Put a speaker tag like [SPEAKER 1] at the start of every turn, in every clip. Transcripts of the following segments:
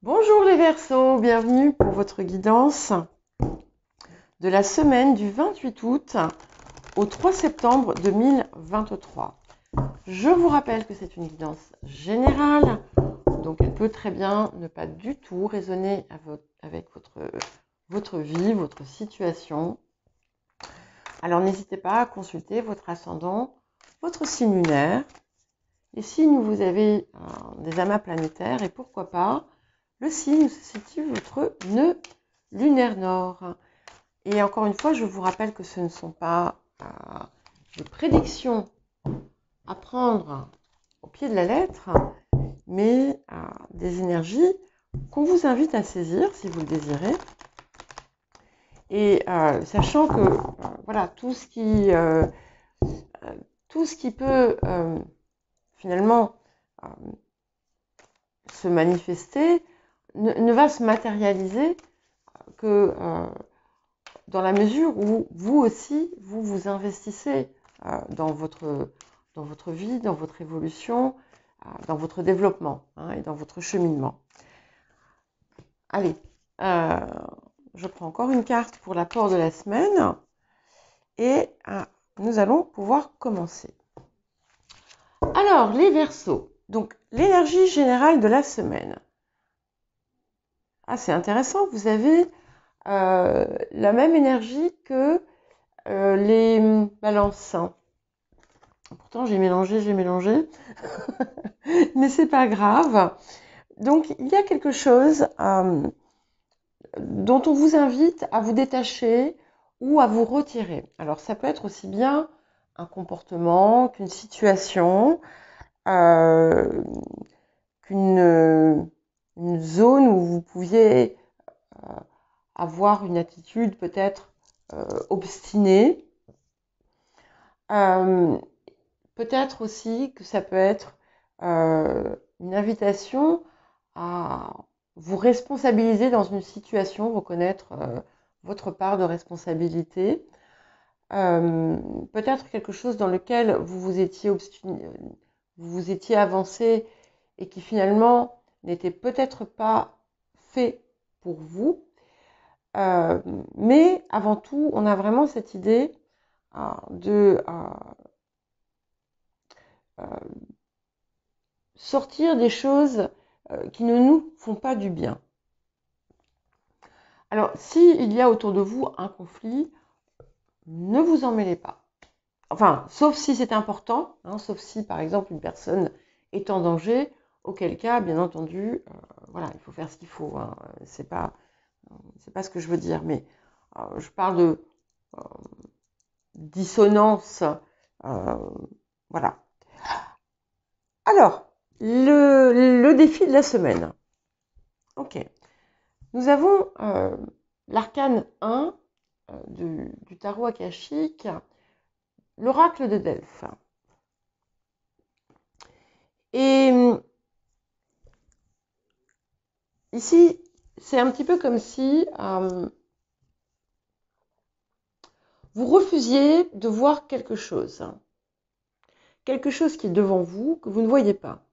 [SPEAKER 1] Bonjour les Verseaux, bienvenue pour votre guidance de la semaine du 28 août au 3 septembre 2023. Je vous rappelle que c'est une guidance générale, donc elle peut très bien ne pas du tout résonner avec votre vie, votre situation. Alors n'hésitez pas à consulter votre ascendant, votre signe lunaire, les signes où vous avez des amas planétaires et pourquoi pas le signe où se situe votre nœud lunaire nord. Et encore une fois, je vous rappelle que ce ne sont pas des prédictions à prendre au pied de la lettre, mais des énergies qu'on vous invite à saisir si vous le désirez. Et sachant que voilà, tout ce qui peut finalement se manifester ne va se matérialiser que dans la mesure où vous aussi, vous investissez dans votre vie, dans votre évolution, dans votre développement et dans votre cheminement. Allez, je prends encore une carte pour l'apport de la semaine et nous allons pouvoir commencer. Alors, les Verseaux, donc l'énergie générale de la semaine. Ah, c'est intéressant, vous avez la même énergie que les balances. Pourtant, j'ai mélangé, mais c'est pas grave. Donc, il y a quelque chose dont on vous invite à vous détacher ou à vous retirer. Alors, ça peut être aussi bien un comportement qu'une situation, qu'une zone où vous pouviez avoir une attitude peut-être obstinée. Peut-être aussi que ça peut être une invitation à vous responsabiliser dans une situation, reconnaître votre part de responsabilité. Peut-être quelque chose dans lequel vous vous étiez obstiné, vous vous étiez avancé et qui finalement n'était peut-être pas fait pour vous. Mais avant tout, on a vraiment cette idée de sortir des choses qui ne nous font pas du bien. Alors, s'il y a autour de vous un conflit, ne vous en mêlez pas. Enfin, sauf si c'est important, sauf si, par exemple, une personne est en danger, auquel cas, bien entendu, voilà, il faut faire ce qu'il faut. C'est pas ce que je veux dire, mais je parle de dissonance, voilà. Alors, le défi de la semaine. Ok. Nous avons l'arcane 1 du tarot akashique, l'oracle de Delphes. Et ici, c'est un petit peu comme si vous refusiez de voir quelque chose. Quelque chose qui est devant vous, que vous ne voyez pas.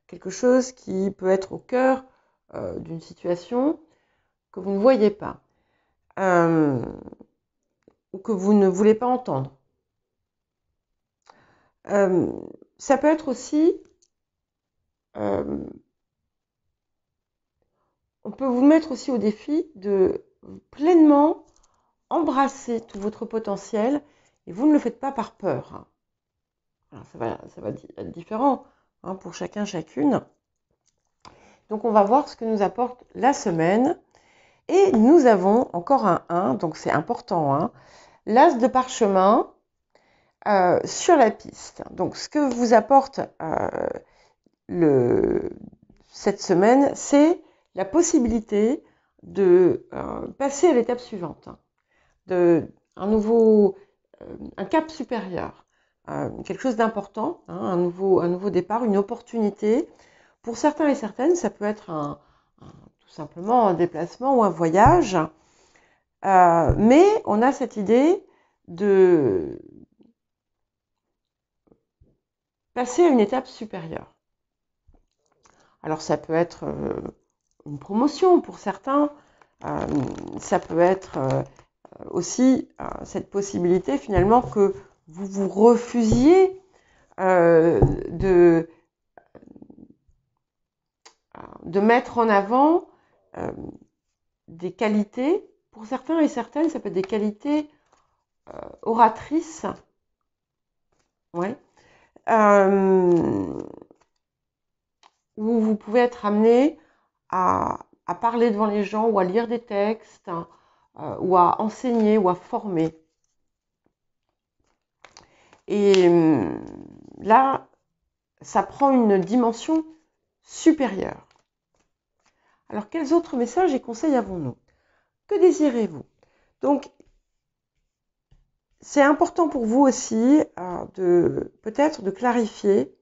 [SPEAKER 1] Quelque chose qui peut être au cœur d'une situation que vous ne voyez pas. Ou que vous ne voulez pas entendre. Ça peut être aussi, on peut vous mettre aussi au défi de pleinement embrasser tout votre potentiel et vous ne le faites pas par peur. Alors ça va être différent pour chacun, chacune. Donc on va voir ce que nous apporte la semaine. Et nous avons encore un 1, donc c'est important, l'as de parchemin sur la piste. Donc ce que vous apporte cette semaine, c'est la possibilité de passer à l'étape suivante, un cap supérieur, quelque chose d'important, un nouveau départ, une opportunité. Pour certains et certaines, ça peut être tout simplement un déplacement ou un voyage, mais on a cette idée de passer à une étape supérieure. Alors ça peut être une promotion pour certains. Ça peut être aussi cette possibilité finalement que vous vous refusiez de mettre en avant des qualités. Pour certains et certaines, ça peut être des qualités oratrices. Ouais. Où vous pouvez être amené à parler devant les gens ou à lire des textes ou à enseigner ou à former. Et là, ça prend une dimension supérieure. Alors, quels autres messages et conseils avons-nous? Que désirez-vous? Donc, c'est important pour vous aussi peut-être de clarifier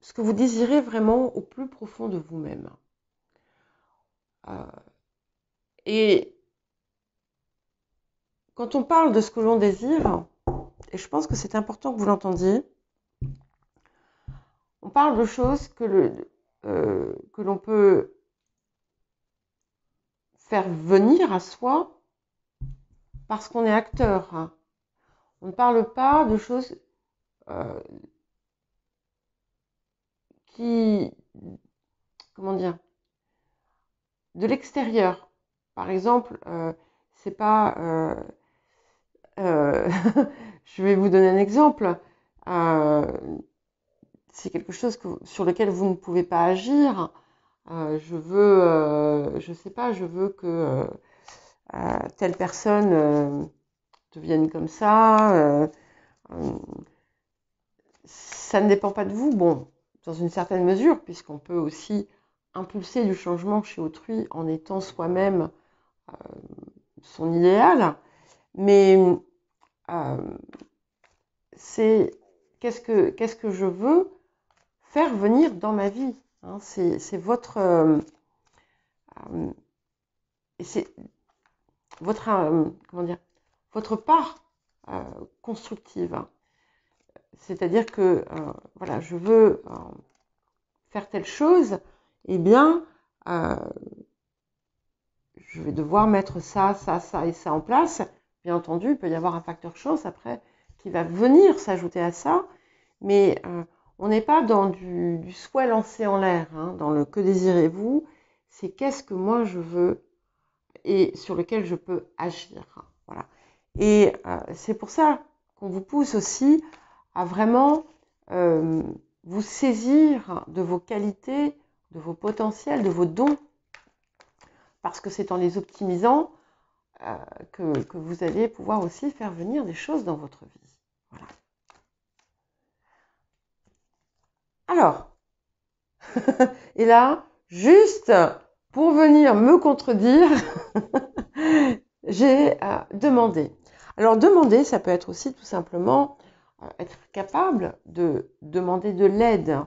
[SPEAKER 1] ce que vous désirez vraiment au plus profond de vous-même. Et quand on parle de ce que l'on désire, et je pense que c'est important que vous l'entendiez, on parle de choses que l'on peut faire venir à soi parce qu'on est acteur. On ne parle pas de choses comment dire, de l'extérieur. Par exemple, c'est pas... je vais vous donner un exemple. C'est quelque chose sur lequel vous ne pouvez pas agir. Je sais pas, je veux que telle personne devienne comme ça. Ça ne dépend pas de vous. Bon, dans une certaine mesure, puisqu'on peut aussi impulser du changement chez autrui en étant soi-même son idéal. Mais c'est qu'est-ce que je veux faire venir dans ma vie, hein, c'est votre comment dire, votre part constructive. C'est-à-dire que voilà, je veux faire telle chose, eh bien je vais devoir mettre ça, ça, ça et ça en place. Bien entendu, il peut y avoir un facteur chance après qui va venir s'ajouter à ça, mais on n'est pas dans du souhait lancé en l'air, hein, dans le que désirez-vous, c'est qu'est-ce que moi je veux et sur lequel je peux agir. Voilà. Et c'est pour ça qu'on vous pousse aussi à vraiment vous saisir de vos qualités, de vos potentiels, de vos dons, parce que c'est en les optimisant que vous allez pouvoir aussi faire venir des choses dans votre vie. Voilà. Alors, et là, juste pour venir me contredire, j'ai demandé. Alors, demander, ça peut être aussi tout simplement être capable de demander de l'aide,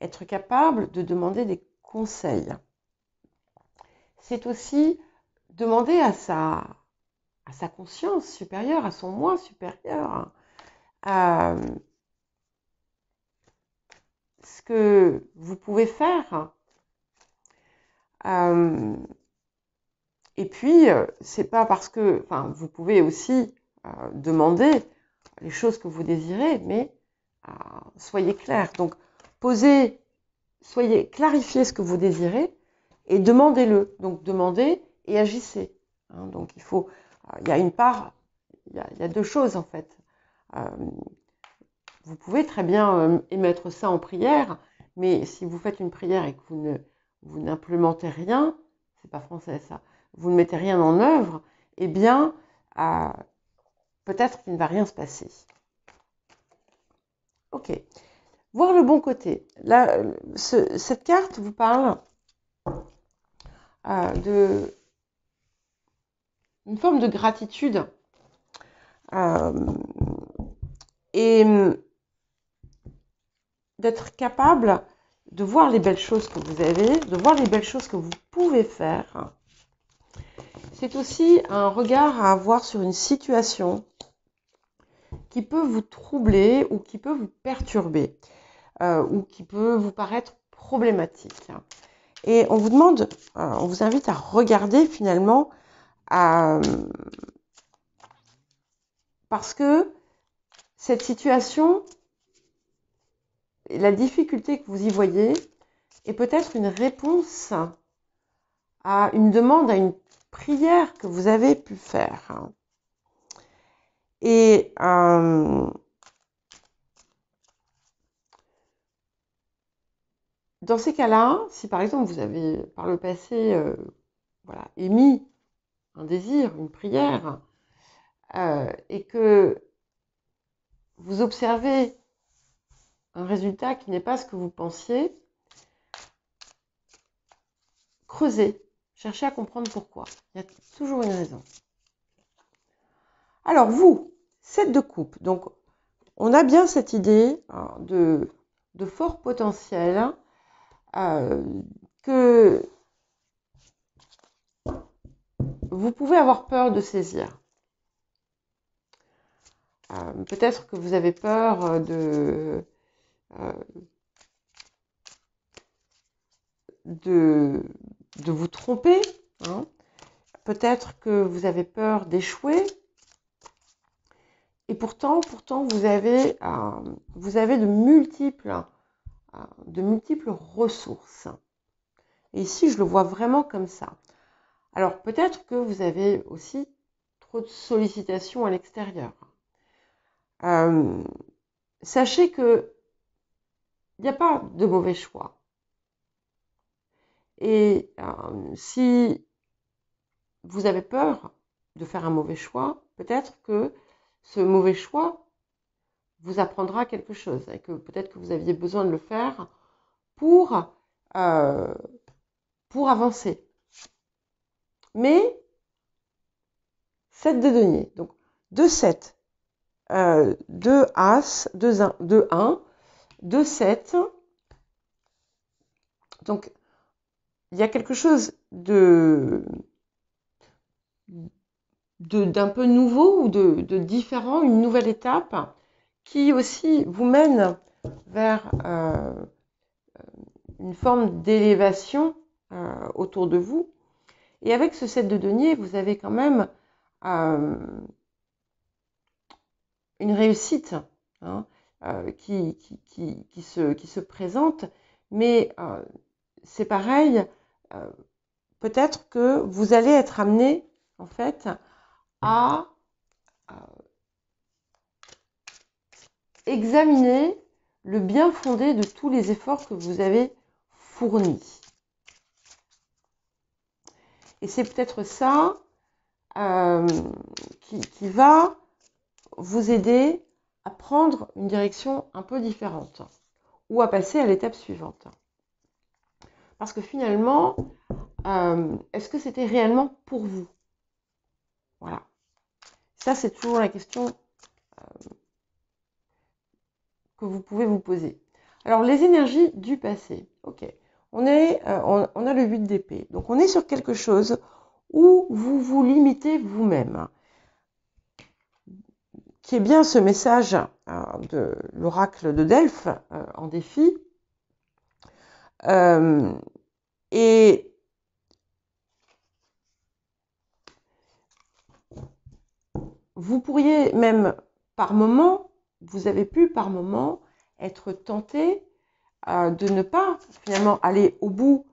[SPEAKER 1] être capable de demander des conseils. C'est aussi demander à sa conscience supérieure, à son moi supérieur, ce que vous pouvez faire. Et puis, c'est pas parce que, enfin, vous pouvez aussi demander les choses que vous désirez, mais soyez clair. Donc, clarifiez ce que vous désirez et demandez-le. Donc, demandez et agissez. Hein, donc, il y a une part, il y a deux choses en fait. Vous pouvez très bien émettre ça en prière, mais si vous faites une prière et que vous n'implémentez rien, c'est pas français ça, vous ne mettez rien en œuvre, eh bien, peut-être qu'il ne va rien se passer. Ok. Voir le bon côté. Là, cette carte vous parle de une forme de gratitude et d'être capable de voir les belles choses que vous avez, de voir les belles choses que vous pouvez faire. C'est aussi un regard à avoir sur une situation qui peut vous troubler ou qui peut vous perturber ou qui peut vous paraître problématique. Et on vous demande, on vous invite à regarder finalement, parce que cette situation, la difficulté que vous y voyez, est peut-être une réponse à une demande, à une prière que vous avez pu faire. Et dans ces cas-là, si par exemple vous avez par le passé voilà, émis un désir, une prière, et que vous observez un résultat qui n'est pas ce que vous pensiez, creusez, cherchez à comprendre pourquoi. Il y a toujours une raison. Alors vous, 7 de coupe, donc on a bien cette idée de fort potentiel que vous pouvez avoir peur de saisir. Peut-être que vous avez peur de vous tromper. Hein. Peut-être que vous avez peur d'échouer. Et pourtant vous avez de multiples ressources. Et ici, je le vois vraiment comme ça. Alors, peut-être que vous avez aussi trop de sollicitations à l'extérieur. Sachez que il n'y a pas de mauvais choix. Et si vous avez peur de faire un mauvais choix, peut-être que ce mauvais choix vous apprendra quelque chose et que peut-être que vous aviez besoin de le faire pour avancer. Mais 7 de denier, donc 2 7, 2 As, 2 1, 2 7. Donc il y a quelque chose d'un peu nouveau ou de différent, une nouvelle étape qui aussi vous mène vers une forme d'élévation autour de vous. Et avec ce 7 de denier, vous avez quand même une réussite hein, qui se présente, mais c'est pareil, peut-être que vous allez être amené en fait à examiner le bien fondé de tous les efforts que vous avez fournis. Et c'est peut-être ça qui va vous aider à prendre une direction un peu différente ou à passer à l'étape suivante. Parce que finalement, est-ce que c'était réellement pour vous? Voilà. Ça, c'est toujours la question que vous pouvez vous poser. Alors, les énergies du passé. Ok. On a le 8 d'épée. Donc, on est sur quelque chose où vous vous limitez vous-même. Qui est bien ce message de l'oracle de Delphes en défi. Et vous pourriez même par moment, vous avez pu par moment être tenté de ne pas finalement aller au bout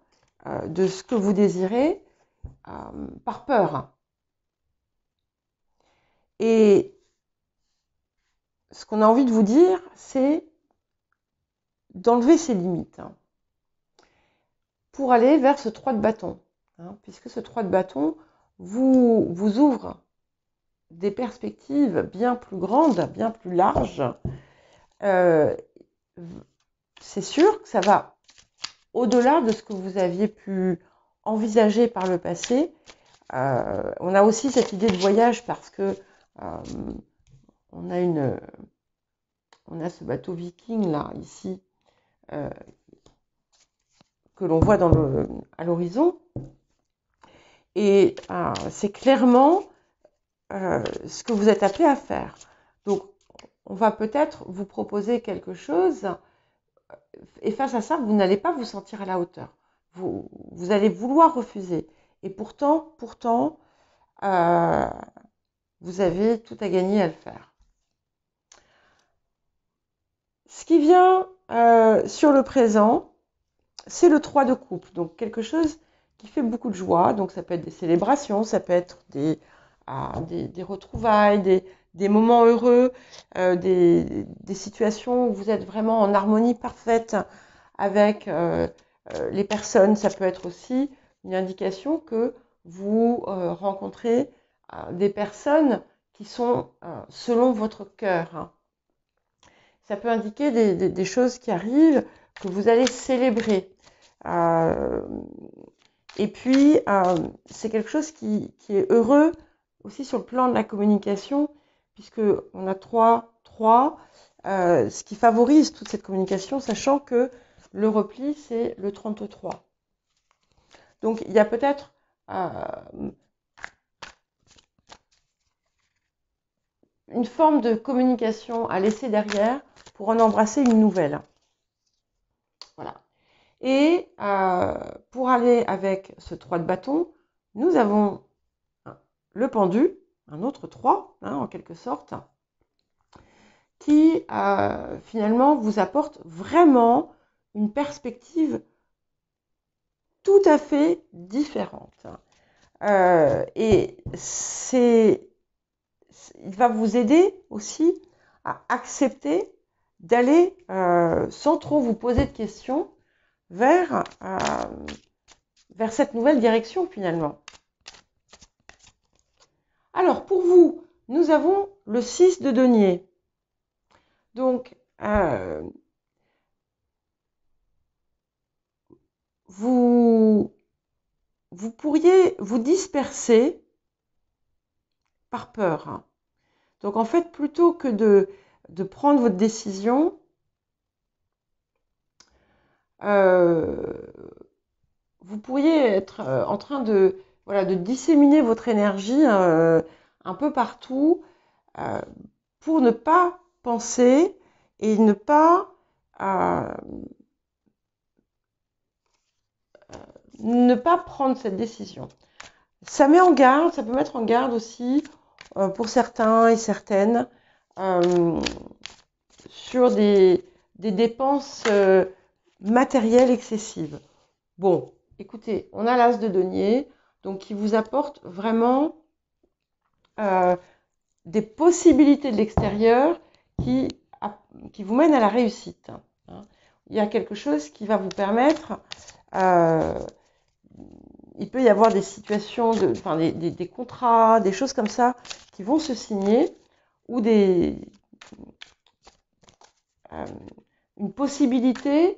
[SPEAKER 1] de ce que vous désirez par peur. Et ce qu'on a envie de vous dire, c'est d'enlever ses limites pour aller vers ce 3 de bâton, puisque ce 3 de bâton vous ouvre des perspectives bien plus grandes, bien plus larges. C'est sûr que ça va au-delà de ce que vous aviez pu envisager par le passé. On a aussi cette idée de voyage parce que on a ce bateau viking là, ici, que l'on voit à l'horizon. Et c'est clairement ce que vous êtes appelé à faire. Donc, on va peut-être vous proposer quelque chose et face à ça, vous n'allez pas vous sentir à la hauteur. vous allez vouloir refuser. Et pourtant, vous avez tout à gagner à le faire. Ce qui vient sur le présent, c'est le 3 de coupe. Donc quelque chose qui fait beaucoup de joie. Donc ça peut être des célébrations, ça peut être des retrouvailles, des moments heureux, des situations où vous êtes vraiment en harmonie parfaite avec les personnes. Ça peut être aussi une indication que vous rencontrez des personnes qui sont selon votre cœur. Ça peut indiquer des choses qui arrivent, que vous allez célébrer. Et puis, c'est quelque chose qui est heureux aussi sur le plan de la communication, puisqu'on a 3, ce qui favorise toute cette communication, sachant que le repli, c'est le 33. Donc, il y a peut-être une forme de communication à laisser derrière pour en embrasser une nouvelle. Voilà. Et pour aller avec ce 3 de bâton, nous avons le pendu, un autre 3, en quelque sorte, qui finalement vous apporte vraiment une perspective tout à fait différente. Et il va vous aider aussi à accepter d'aller, sans trop vous poser de questions, vers cette nouvelle direction finalement. Alors pour vous, nous avons le 6 de denier. Donc, vous pourriez vous disperser par peur. Donc en fait, plutôt que de prendre votre décision, vous pourriez être en train de disséminer votre énergie un peu partout pour ne pas penser et ne pas prendre cette décision. Ça met en garde, ça peut mettre en garde aussi pour certains et certaines sur des dépenses matérielles excessives. Bon, écoutez, on a l'as de denier, donc qui vous apporte vraiment des possibilités de l'extérieur qui vous mènent à la réussite. Il y a quelque chose qui va vous permettre, il peut y avoir des situations, des contrats, des choses comme ça qui vont se signer, ou une possibilité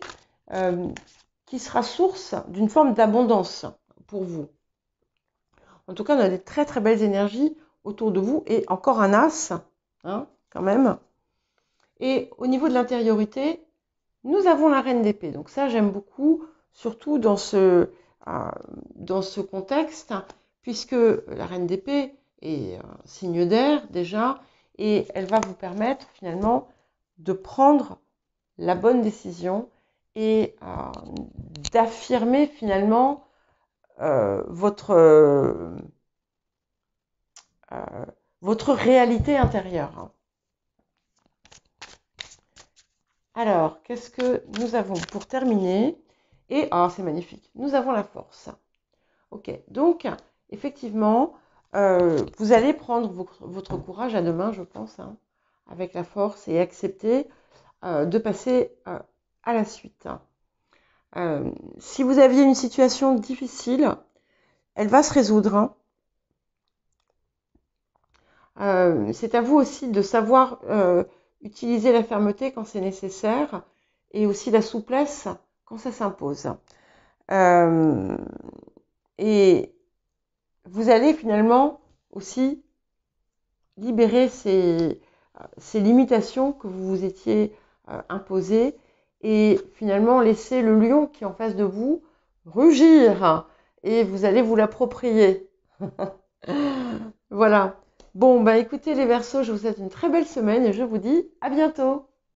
[SPEAKER 1] qui sera source d'une forme d'abondance pour vous. En tout cas, on a des très très belles énergies autour de vous et encore un as, quand même. Et au niveau de l'intériorité, nous avons la reine d'épée. Donc ça, j'aime beaucoup, surtout dans ce contexte, puisque la reine d'épée est un signe d'air déjà, et elle va vous permettre finalement de prendre la bonne décision et d'affirmer finalement votre réalité intérieure. Alors, qu'est-ce que nous avons pour terminer? Et, c'est magnifique, nous avons la force. Ok, donc, effectivement, vous allez prendre votre courage à deux mains, je pense, avec la force et accepter de passer à la suite. Si vous aviez une situation difficile, elle va se résoudre. C'est à vous aussi de savoir utiliser la fermeté quand c'est nécessaire et aussi la souplesse quand ça s'impose. Et vous allez finalement aussi libérer ces limitations que vous vous étiez imposées et finalement laisser le lion qui est en face de vous rugir et vous allez vous l'approprier. Voilà. Bon, écoutez les Verseaux, je vous souhaite une très belle semaine et je vous dis à bientôt.